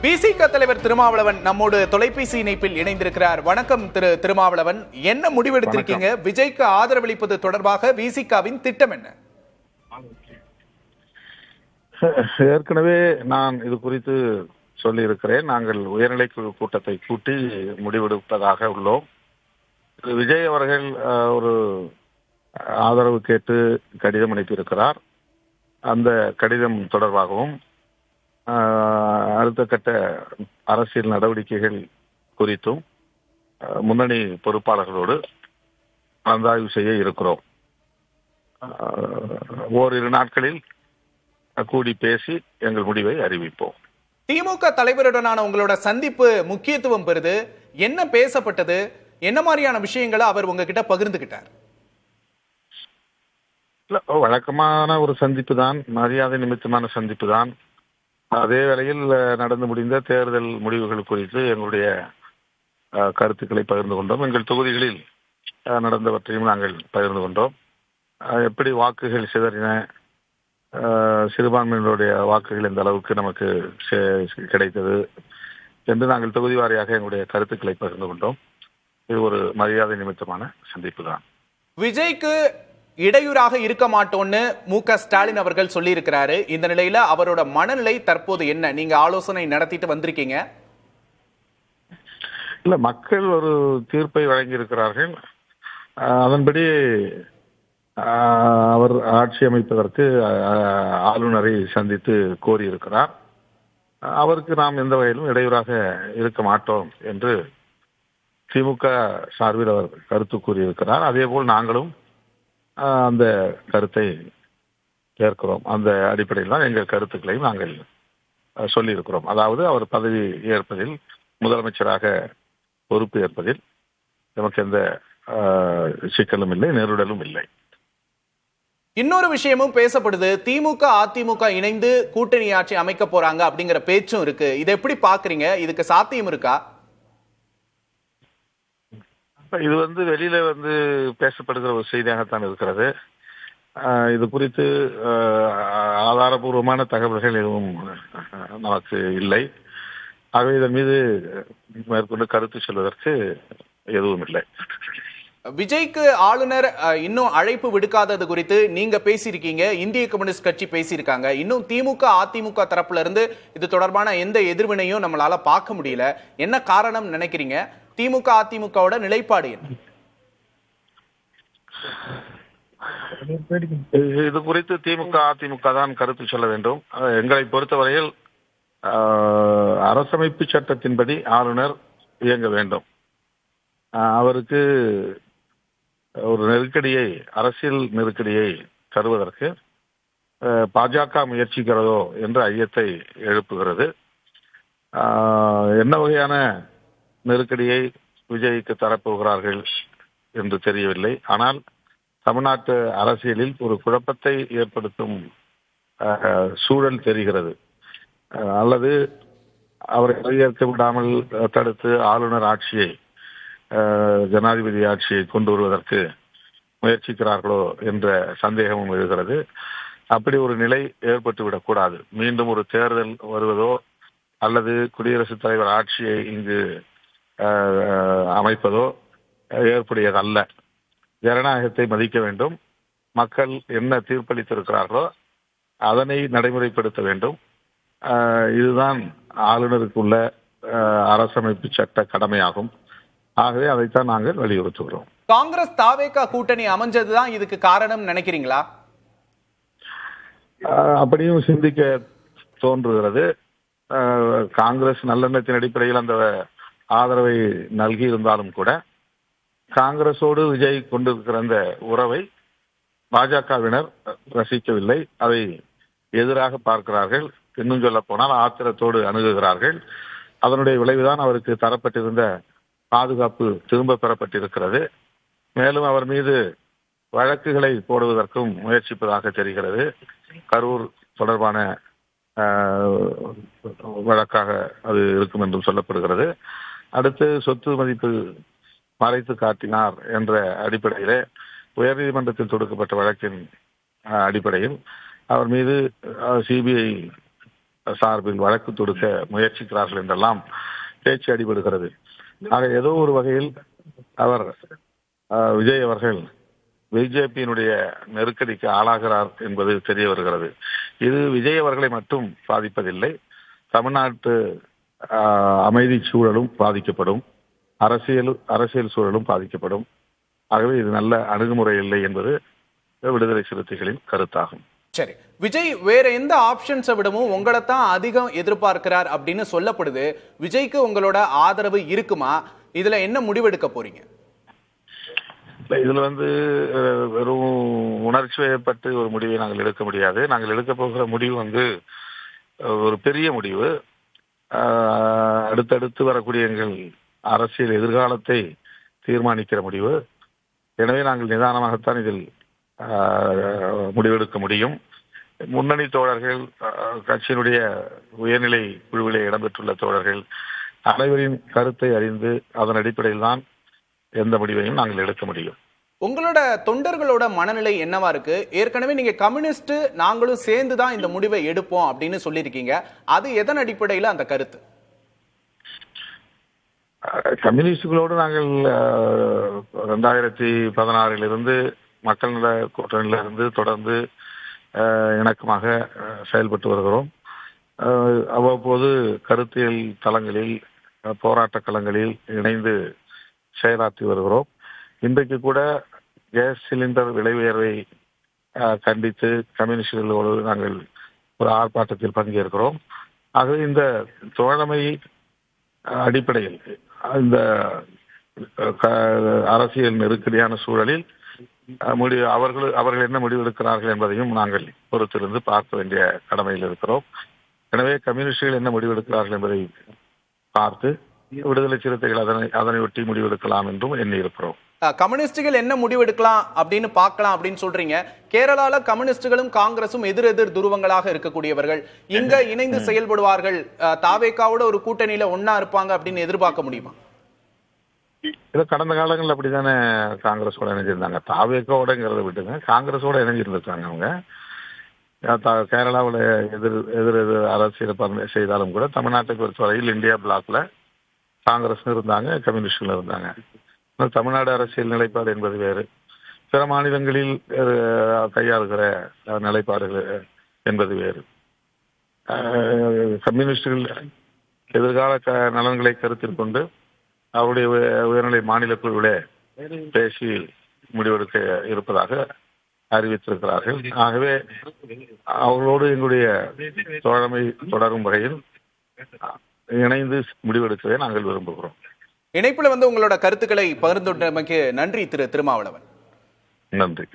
பிசிக தலைவர் திருமாவளவன் நம்மோடு தொலைபேசி இணைப்பில் இணைந்திருக்கிறார். வணக்கம் திரு திருமாவளவன், என்ன முடிவெடுத்திருக்கீங்க? விஜய்க்கு ஆதரவளிப்பது தொடர்பாக விசிகாவின் திட்டம் என்ன? ஏற்கனவே நான் இது குறித்து சொல்லி இருக்கிறேன். நாங்கள் உயர்நிலைக்குழு கூட்டத்தை கூட்டி முடிவெடுப்பதாக உள்ளோம். விஜய் அவர்கள் ஒரு ஆதரவு கேட்டு கடிதம் அனுப்பியிருக்கிறார். அந்த கடிதம் தொடர்பாகவும் அடுத்த கட்ட அரசியல் நடவடிக்கைகள் குறித்தும் முன்னணி பொறுப்பாளர்களோடு கலந்தாய்வு செய்ய இருக்கிறோம். ஓரிரு நாட்களில் கூடி பேசி எங்கள் முடிவை அறிவிப்போம். திமுக தலைவருடனான உங்களோட சந்திப்பு முக்கியத்துவம் பெறுது. என்ன பேசப்பட்டது? என்ன மாதிரியான விஷயங்களை அவர் உங்ககிட்ட பகிர்ந்துகிட்டார்? வழக்கமான ஒரு சந்திப்பு தான், மரியாதை நிமித்தமான சந்திப்பு தான். அதே வேளையில் நடந்து முடிந்த தேர்தல் முடிவுகள் குறித்து எங்களுடைய கருத்துக்களை பகிர்ந்து கொண்டோம். எங்கள் தொகுதிகளில் நடந்தவற்றையும் நாங்கள் பகிர்ந்து கொண்டோம். எப்படி வாக்குகள் சிதறின, சிறுபான்மையினருடைய வாக்குகள் எந்த அளவுக்கு நமக்கு கிடைத்தது என்று நாங்கள் தொகுதி வாரியாக எங்களுடைய கருத்துக்களை பகிர்ந்து கொண்டோம். இது ஒரு மரியாதை நிமித்தமான சந்திப்பு தான். விஜய்க்கு இடையூறாக இருக்க மாட்டோம்னு மு.க. ஸ்டாலின் அவர்கள் சொல்லி இருக்கிறாரு. இந்த நிலையில அவரோட மனநிலை தற்போது என்ன? நீங்க ஆலோசனை நடத்திட்டு வந்திருக்கீங்க. இல்ல, மக்கள் ஒரு தீர்ப்பை வழங்கி இருக்கிறார்கள். அதன்படி அவர் ஆட்சி அமைப்பதற்கு ஆளுநரை சந்தித்து கோரியிருக்கிறார். அவருக்கு நாம் எந்த வகையிலும் இடையூறாக இருக்க மாட்டோம் என்று திமுக சார்பில் அவர் கருத்து கூறியிருக்கிறார். அதே போல் நாங்களும் அந்த கருத்தை ஏற்கிறோம். அந்த அடிப்படையில் தான் எங்கள் கருத்துக்களையும் நாங்கள் சொல்லியிருக்கிறோம். அதாவது அவர் பதவி ஏற்பதில், முதலமைச்சராக பொறுப்பு ஏற்பதில் நமக்கு எந்த சிக்கலும் இல்லை, நெருடலும் இல்லை. இன்னொரு விஷயமும் பேசப்படுது. திமுக அதிமுக இணைந்து கூட்டணி ஆட்சி அமைக்க போறாங்க அப்படிங்கிற பேச்சும் இருக்கு. இதை எப்படி பாக்குறீங்க? இதுக்கு சாத்தியம் இருக்கா? இது வெளியில பேசப்படுகிற ஒரு செய்தியாகத்தான் இருக்கிறது. இது குறித்து ஆதாரபூர்வமான தகவல்கள் எதுவும் நமக்கு இல்லை. ஆகவே இதன் மீது மேற்கொண்டு கருத்து சொல்வதற்கு எதுவும் இல்லை. விஜய்க்கு ஆளுநர் இன்னும் அழைப்பு விடுக்காதது குறித்து நீங்க பேசியிருக்கீங்க, இந்திய கம்யூனிஸ்ட் கட்சி பேசியிருக்காங்க. இன்னும் திமுக அதிமுக தரப்புல இருந்து இது தொடர்பான எந்த எதிர்வினையும் நம்மளால பார்க்க முடியல. என்ன காரணம் நினைக்கிறீங்க? திமுக அதிமுகவோட நிலைப்பாடு என்ன? இது குறித்து திமுக அதிமுக தான் கருத்து சொல்ல வேண்டும். எங்களை பொறுத்தவரையில் அரசமைப்பு சட்டத்தின்படி ஆளுநர் இயங்க வேண்டும். அவருக்கு ஒரு நெருக்கடியை, அரசியல் நெருக்கடியை தருவதற்கு பாஜக முயற்சிக்கிறதோ என்ற ஐயத்தை எழுப்புகிறது. என்ன வகையான நெருக்கடியை விஜய்க்கு தரப்போகிறார்கள் என்று தெரியவில்லை. ஆனால் தமிழ்நாட்டு அரசியலில் ஒரு குழப்பத்தை ஏற்படுத்தும் சூழல் தெரிகிறது. அல்லது அவரை பதவியேற்க விடாமல் தடுத்து ஆளுநர் ஆட்சியை, ஜனாதிபதி ஆட்சியை கொண்டு வருவதற்கு முயற்சிக்கிறார்களோ என்ற சந்தேகமும் எழுகிறது. அப்படி ஒரு நிலை ஏற்பட்டுவிடக் கூடாது. மீண்டும் ஒரு தேர்தல் வருவதோ அல்லது குடியரசுத் தலைவர் ஆட்சியை இங்கு அமைப்பதோ ஏற்புடையதல்ல. ஜனநாயகத்தை மதிக்க வேண்டும். மக்கள் என்ன தீர்ப்பளித்திருக்கிறார்களோ அதனை நடைமுறைப்படுத்த வேண்டும். இதுதான் ஆளுநருக்குள்ள அரசமைப்பு சட்ட கடமையாகும். ஆகவே அதைத்தான் நாங்கள் வலியுறுத்துகிறோம். காங்கிரஸ் தாவேகா கூட்டணி அமைஞ்சதுதான் இதுக்கு காரணம் நினைக்கிறீங்களா? அப்படியும் சிந்திக்க தோன்றுகிறது. காங்கிரஸ் நல்லெண்ணத்தின் அடிப்படையில் அந்த ஆதரவை நல்கி இருந்தாலும் கூட காங்கிரஸோடு விஜய் கொண்டிருக்கிற அந்த உறவை பாஜகவினர் ரசிக்கவில்லை. அதை எதிராக பார்க்கிறார்கள். இன்னும் சொல்ல போனால் ஆத்திரத்தோடு அணுகுகிறார்கள். அதனுடைய விளைவுதான் அவருக்கு தரப்பட்டிருந்த பாதுகாப்பு திரும்ப பெறப்பட்டிருக்கிறது. மேலும் அவர் மீது வழக்குகளை போடுவதற்கும் முயற்சிப்பதாக தெரிகிறது. கரூர் தொடர்பான வழக்காக அது இருக்கும் என்றும் சொல்லப்படுகிறது. அடுத்து சொத்து மதிப்பு மறைத்து காட்டினார் என்ற அடிப்படையிலே உயர்நீதிமன்றத்தில் தொடுக்கப்பட்ட வழக்கின் அடிப்படையில் அவர் மீது சிபிஐ சார்பில் வழக்கு தொடுக்க முயற்சிக்கிறார்கள் என்றெல்லாம் பேச்சு அடிபடுகிறது. ஆக ஏதோ ஒரு வகையில் அவர் விஜய் அவர்கள் பிஜேபியினுடைய நெருக்கடிக்கு ஆளாகிறார் என்பது தெரிய வருகிறது. இது விஜய் அவர்களை மட்டும் பாதிப்பதில்லை, தமிழ்நாட்டு அமைதி சூழலும் பாதிக்கப்படும், அரசியல் சூழலும் பாதிக்கப்படும். ஆகவே இது நல்ல அணுகுமுறை இல்லை என்பது விடுதலை சிறுத்தைகளின் கருத்தாகும். சரி, விஜய் வேற எந்த ஆப்ஷன்ஸை விடவும் உங்களை தான் அதிகம் எதிர்பார்க்கிறார் அப்படின்னு சொல்லப்படுது. விஜய்க்கு உங்களோட ஆதரவு இருக்குமா? இதுல என்ன முடிவெடுக்க போறீங்க? இதுல வெறும் உணர்ச்சி வயப்பட்டு ஒரு முடிவை நாங்கள் எடுக்க முடியாது. நாங்கள் எடுக்க போகிற முடிவு ஒரு பெரிய முடிவு. அடுத்தடுத்து வரக்கூடிய எங்கள் அரசியல் எதிர்காலத்தை தீர்மானிக்கிற முடிவு. எனவே நாங்கள் நிதானமாகத்தான் இதில் முடிவெடுக்க முடியும். முன்னணி தோழர்கள், கட்சியினுடைய உயர்நிலை குழுவிலே இடம்பெற்றுள்ள தோழர்கள் அனைவரின் கருத்தை அறிந்து அதன் அடிப்படையில் தான் எந்த முடிவையும் நாங்கள் எடுக்க முடியும். உங்களோட தொண்டர்களோட மனநிலை என்னவா இருக்கு? ஏற்கனவே நீங்க கம்யூனிஸ்ட் நாங்களும் சேர்ந்து தான் இந்த முடிவை எடுப்போம் அப்படின்னு சொல்லியிருக்கீங்க. அது எதன் அடிப்படையில் அந்த கருத்து? கம்யூனிஸ்டுகளோடு நாங்கள் 2016 மக்கள் நல கூட்டணியிலிருந்து தொடர்ந்து இணக்கமாக செயல்பட்டு வருகிறோம். அவ்வப்போது கருத்தியல் தளங்களில், போராட்ட களங்களில் இணைந்து செயலாற்றி வருகிறோம். இன்றைக்கு கூட கேஸ் சிலிண்டர் விலை உயர்வை கண்டித்து கம்யூனிஸ்டுகளோடு நாங்கள் ஒரு ஆர்ப்பாட்டத்தில் பங்கேற்கிறோம். ஆகவே இந்த தோழமை அடிப்படையில் இந்த அரசியல் நெருக்கடியான சூழலில் அவர்கள் என்ன முடிவெடுக்கிறார்கள் என்பதையும் நாங்கள் பொறுத்திருந்து பார்க்க வேண்டிய கடமையில் இருக்கிறோம். எனவே கம்யூனிஸ்டுகள் என்ன முடிவெடுக்கிறார்கள் என்பதை பார்த்து விடுதலை சிறுத்தைகள் அதனை ஒட்டி முடிவெடுக்கலாம் என்றும் எண்ணி இருக்கிறோம். கம்யூனிஸ்டுகள் என்ன முடிவெடுக்கலாம் அப்படின்னு பார்க்கலாம் அப்படின்னு சொல்றீங்க. கேரளால கம்யூனிஸ்டுகளும் காங்கிரசும் எதிர் துருவங்களாக இருக்கக்கூடியவர்கள் இங்க இணைந்து செயல்படுவார்கள், தாவேகாவோட ஒரு கூட்டணியில ஒன்னா இருப்பாங்க அப்படின்னு எதிர்பார்க்க முடியுமா? இதை கடந்த காலங்களில் அப்படித்தானே காங்கிரஸோட இணைஞ்சிருந்தாங்க. தாவேகாவோடங்கிறத விட்டுங்க, காங்கிரஸோட இணைஞ்சிருந்திருக்காங்க. அவங்க கேரளாவில் எதிர் அரசியல் செய்தாலும் கூட தமிழ்நாட்டை பொறுத்தவரையில் இந்தியா பிளாக்ல காங்கிரஸ் இருந்தாங்க, கம்யூனிஸ்டுகள் இருந்தாங்க. தமிழ்நாடு அரசியல் நிலைப்பாடு என்பது வேறு, பிற மாநிலங்களில் கையாளுகிற நிலைப்பாடுகள் என்பது வேறு. கம்யூனிஸ்டுகள் எதிர்கால நலன்களை கருத்தில் கொண்டு அவருடைய உயர்நிலை மாநில குழுவிலே பேசி முடிவெடுக்க இருப்பதாக அறிவித்திருக்கிறார்கள். ஆகவே அவர்களோடு எங்களுடைய தோழமை தொடரும் வகையில் இணைந்து முடிவெடுக்கவே நாங்கள் விரும்புகிறோம். இணைப்புல உங்களோட கருத்துக்களை பகிர்ந்துள்ளமைக்கு நன்றி திரு திருமாவளவன். நன்றி.